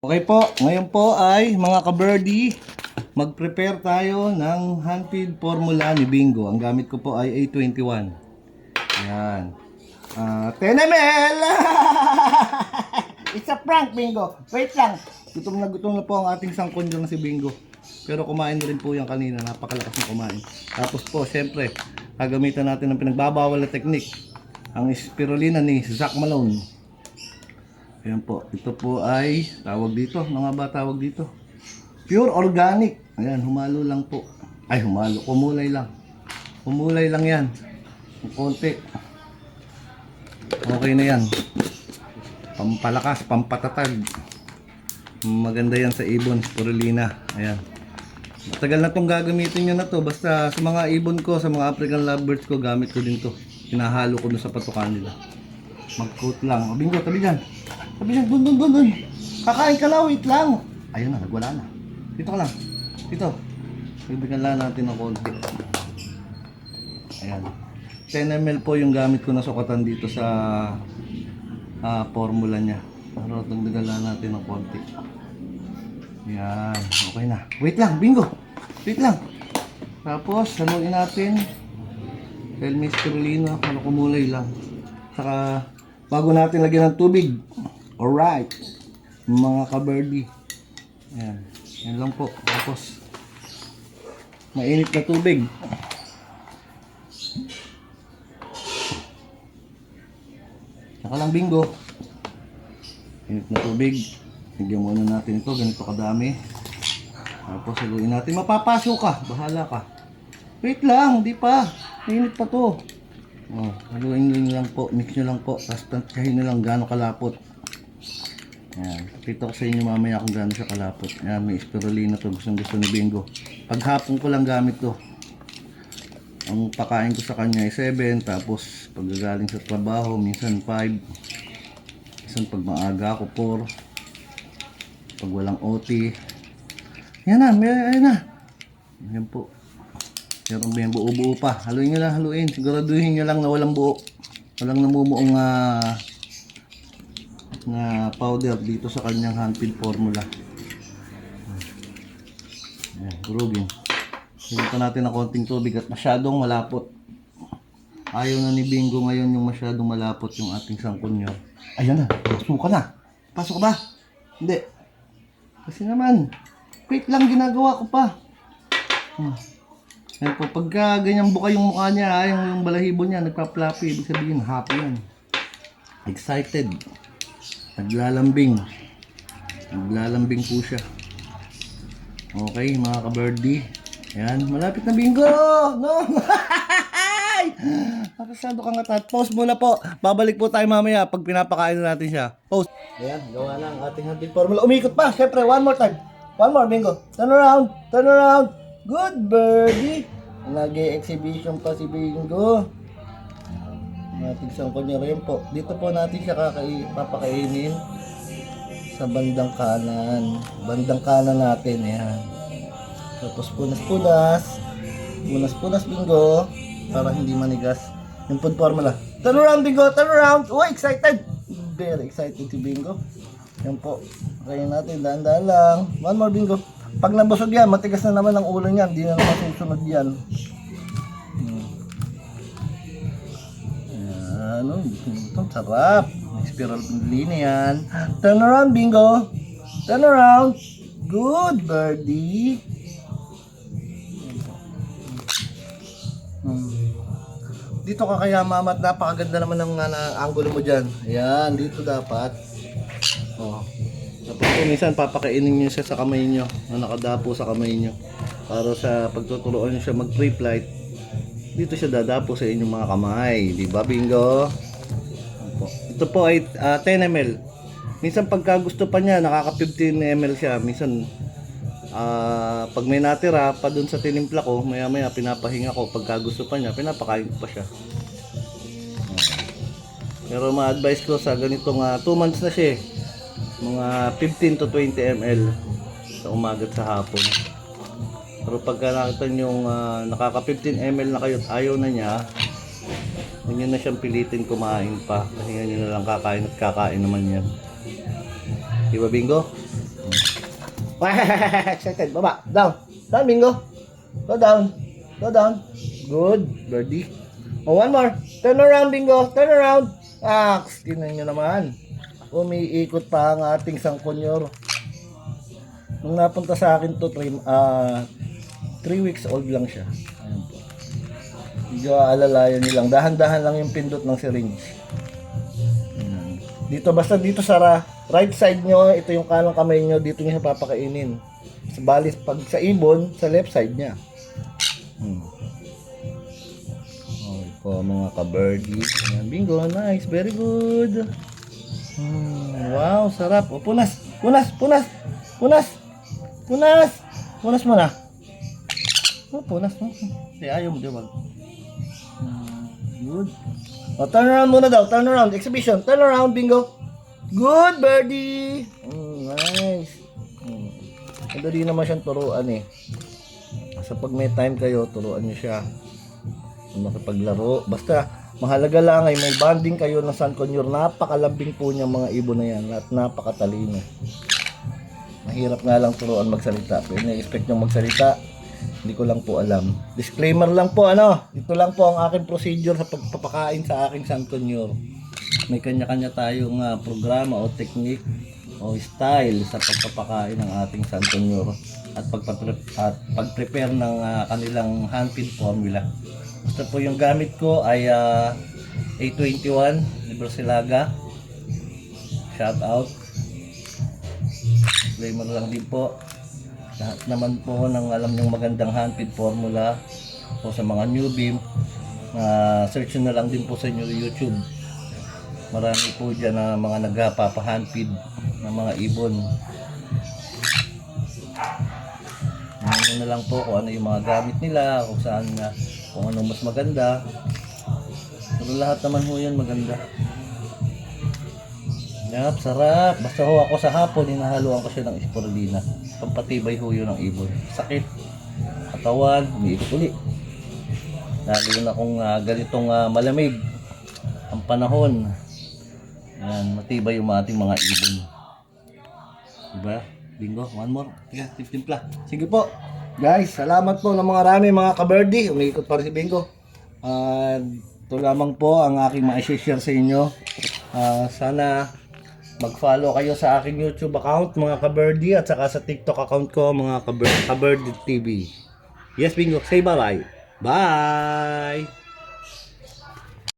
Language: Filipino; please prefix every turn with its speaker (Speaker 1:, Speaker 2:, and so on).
Speaker 1: Okay po, ngayon po ay mga ka-birdie, mag-prepare tayo ng hand-feed formula ni Bingo. Ang gamit ko po ay A21. Ayan. 10 ml! It's a prank, Bingo. Wait lang. Gutom na po ang ating sangkondyo na si Bingo. Pero kumain na rin po yan kanina. Napakalakas na kumain. Tapos po, syempre, gagamitan natin ng pinagbabawal na teknik. Ang spirulina ni Zac Malone. Ayan po, ito po ay tawag dito, mga ba tawag dito? Pure organic. Ayan, humalo lang po. Ay, humalo, kumulay lang. Kumulay lang yan. Ang konti. Okay na yan. Pampalakas, pampatatag. Maganda yan sa ibon, spirulina. Ayan. Matagal na itong gagamitin nyo na to. Basta sa mga ibon ko, sa mga African lovebirds ko, gamit ko din to. Pinahalo ko dun sa patukan nila. Mag-coat lang. O, Bingo, tabi dyan. Sabi niya, dun. Kakain ka lang, wait lang. Ayun na, nagwala na. Dito ka lang. Dito. Bibigyan lang natin ng konti. Ayan. 10 ml po yung gamit ko na sukatan dito sa formula niya. Pero dagdagan lang natin ng konti. Ayan. Okay na. Wait lang, Bingo. Wait lang. Tapos, haluin natin. Dahil may spirulina, kumulay lang. Saka, bago natin lagyan ng tubig. Alright, mga ka-birdie. Ayan, yan lang po. Tapos, mainit na tubig. Saka lang, Bingo. Mainit na tubig. Higyan muna natin ito, ganito kadami. Tapos, haluin natin. Mapapasok ka, bahala ka. Wait lang, hindi pa. Mainit pa to. Haluin nyo lang po, mix nyo lang po. Tapos, tantyahin nyo lang gaano kalapot. Ayan, pakita ko sa inyo mamaya kung gaano siya kalapot. Ayan, may spirulina to, gusto ni Bingo. Paghapon ko lang gamit to. Ang pakain ko sa kanya ay 7, tapos paggagaling sa trabaho, minsan 5. Minsan pag maaga ako 4. Pag walang OT. Ayan na, ayan na. Ayan po. Meron ba yung buo-buo pa? Haluin nyo lang, haluin. Siguraduhin nyo lang na walang buo. Walang namumuong na powder dito sa kanyang hand-feed formula. Ayan, durugin. Higyan natin ng konting tubig at masyadong malapot. Ayaw na ni Bingo ngayon yung masyadong malapot yung ating sangkon nyo. Ayan na, pasok ka na. Pasok ka ba? Hindi. Kasi naman, wait lang, ginagawa ko pa. Ayan po, pagka ganyan buka yung mukha niya, yung balahibo niya, nagpa-fluffy, ibig sabihin, happy yan. Excited. Naglalambing po siya. Okay, mga ka-birdie. Ayan, malapit na, Bingo. No. Nakasado ka nga tat. Pause muna po. Babalik po tayo mamaya pag pinapakain natin siya. Pause. Ayan, gawa na ang ating hand-feed formula. Umikot pa, syempre, one more time. One more, Bingo. Turn around, turn around. Good birdie. Nag-exhibition pa si Bingo. Natin sangkon niya rin po. Dito po natin siya papakainin sa bandang kanan. Bandang kanan natin. Ayan. Tapos punas-punas. Punas-punas, Bingo. Para hindi manigas. Yung food formula. Turn around, Bingo. Turn around. Oh, excited. Very excited si Bingo. Yan po. Kaya natin. Dahan-dahan lang. One more, Bingo. Pag nabusog yan, matigas na naman ang ulo niyan. Hindi na naman susunod yan. Ano, ito, sarap. May spirulina yan. Turn around, Bingo. Turn around. Good birdie. Dito ka kaya, Mama, at napakaganda naman ng angulo mo dyan. Ayan, dito dapat. Tapos kung minsan papakainin nyo siya sa kamay nyo, na nakadapo sa kamay nyo, para sa pagtuturuan nyo siya mag-pre-flight. Dito siya dadapo sa inyong mga kamay, di ba, Bingo? Ito po ay 10 ml. Minsan pagka gusto pa niya, nakaka 15 ml siya. Minsan pag may natira pa dun sa tinimpla ko, maya maya pinapahinga ko. Pagka gusto pa niya, pinapakain ko pa siya. Pero ma-advise ko sa ganitong 2 months na siya, mga 15 to 20 ml sa umaga at sa hapon. Pero pagka nakita nyo nakaka 15 ml na kayo at ayaw na niya, huwag nyo na siyang pilitin kumain pa. Kasi nyo na lang kakain at kakain naman yan. Diba, Bingo? Excited. Baba. Down. Down, Bingo. Go down. Go down. Good. Birdie. Oh, one more. Turn around, Bingo. Turn around. Tingnan nyo naman. Umiikot pa ang ating sangkonyor. Nung napunta sa akin to, 3 weeks old lang siya. Ayan po. Medyo alalayan nilang. Dahan-dahan lang yung pindot ng syringe. Ayan. Dito, basta dito sa right side nyo, ito yung kanang kamay nyo, dito nyo siya papakainin. Sa balis, pag sa ibon, sa left side niya. Okay po mga ka-birdie. Ayan, Bingo, nice, very good. Wow, sarap. O, punas, punas, punas, punas, punas, punas mo na. O, punas mo. Ayaw mo, di ba? Good. O, turn around muna daw, turn around, exhibition, turn around, Bingo. Good, birdie. Nice. Madali naman siyang turuan eh. Sa pag may time kayo, turuan niyo siya. Makipaglaro. Basta, mahalaga lang ay may bonding kayo ng sangkonyor. Napakalambing po niya mga ibon na yan. At napakatalino. Mahirap nga lang turuan magsalita. Pero na-expect niyong magsalita, hindi ko lang po alam. Disclaimer lang po, ito lang po ang aking procedure sa pagpapakain sa aking sangkonyor. May kanya-kanya tayong programa o technique o style sa pagpapakain ng ating sangkonyor at pag-prepare ng kanilang hand feed formula. Basta po yung gamit ko ay A21 Librosilaga. Shout out. Disclaimer lang din po. Lahat naman po ng alam ng magandang hand feed formula o sa mga newbie, search na lang din po sa inyo YouTube. Marami po dyan na mga nagpapa-hand feed ng mga ibon. Ano na lang po kung ano yung mga gamit nila, kung saan kung ano mas maganda. Pero lahat naman ho yan maganda. Yap, sarap. Basta ho ako sa hapon, hinahaluan ko siya ng spirulina. Pampatibay ho yun ng ibon. Sakit, katawan, umiikot uli. Lalo na kung ganitong malamig ang panahon. Yan, matibay yung ating mga ibon. Diba? Bingo, one more. Tiga, timpla. Sige po. Guys, salamat po ng mga rami mga ka-birdie. Umiikot pa rin si Bingo. Ito lamang po ang aking ma-share sa inyo. Sana mag-follow kayo sa aking YouTube account mga ka-birdie at saka sa TikTok account ko mga ka-birdie TV. Yes, Bingo. Say bye-bye. Bye!